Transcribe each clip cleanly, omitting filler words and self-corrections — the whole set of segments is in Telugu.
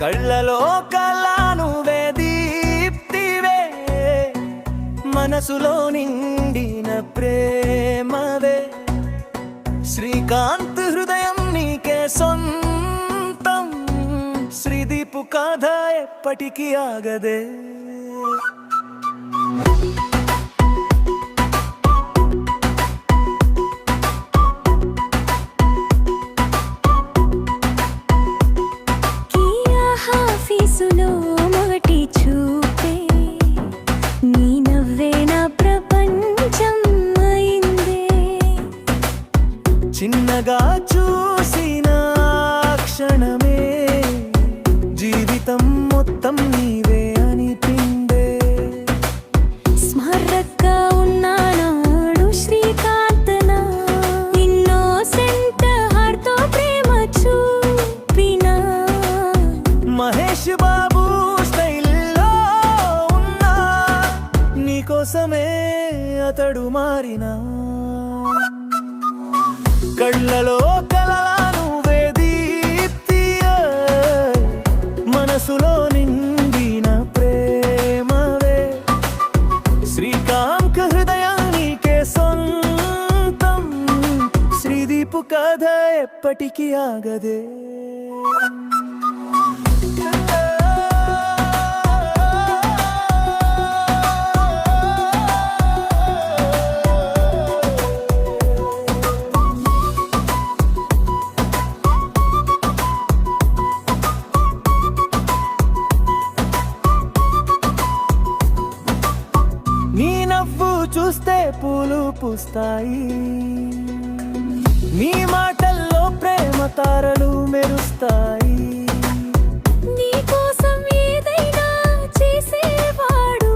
కళ్ళలో కళను దీప్తివే, మనసులో నిండిన ప్రేమవే. శ్రీకాంత్ హృదయం నీకే సొంతం, శ్రీదీపు కథ ఎప్పటికీ ఆగదే. మొదటి చూపే నీ నవ్వే నా ప్రపంచం అయిందే. చిన్నగా చూసిన క్షణమే జీవితం మొత్తం నీవే అనిపిందే. స్మరగా ఉన్నాడు శ్రీకాంత్ నా ఇన్నోసెంట్ హార్ట్ తో ప్రేమ చూపిన మహేష్ బాబు స్టైల్లో ఉన్నా, నీకోసమే అతడు మారినా. కళ్ళలో కలలను దీప్తియే, మనసులో నిండిన ప్రేమవే. శ్రీకాంత్ హృదయానికే సొంతం, శ్రీదీపు కథ ఎప్పటికీ ఆగదే. నీ నవ్వు చూస్తే పూలు పూస్తాయి, నీ మాటల్లో ప్రేమ తారలు మెరుస్తాయి. నీ కోసం ఏదైనా చేసేవాడు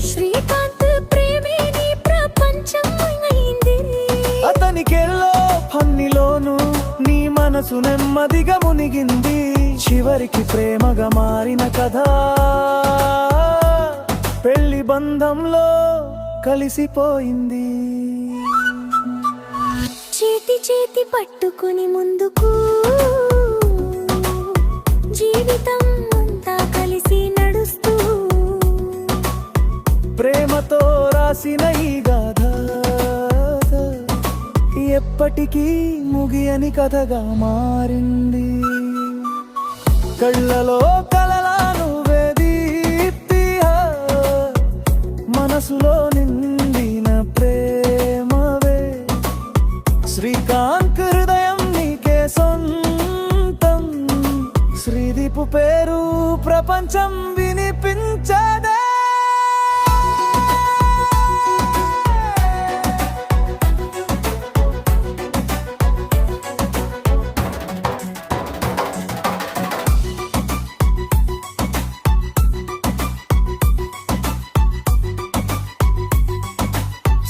శ్రీకాంత్, ప్రేమే నీ ప్రపంచం అయింది. అతనికెల్లో పన్నిలోను నీ మనసు నెమ్మదిగా మునిగింది. చివరికి ప్రేమగా మారిన కథ పెళ్లి బంధంలో కలిసిపోయింది. చేతి చేతి పట్టుకుని ముందుకు జీవితం అంతా కలిసి నడుస్తూ, ప్రేమతో రాసిన ఈ గాథ ఎప్పటికీ ముగియని కథగా మారింది. కళ్ళలో కలలను దీప్తియే, మనసులో నిండిన ప్రేమవే. శ్రీకాంత్ హృదయం నీకే సొంతం, శ్రీదీపు పేరు ప్రపంచం వినిపించదే.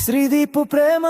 శ్రీదీపు ప్రేమ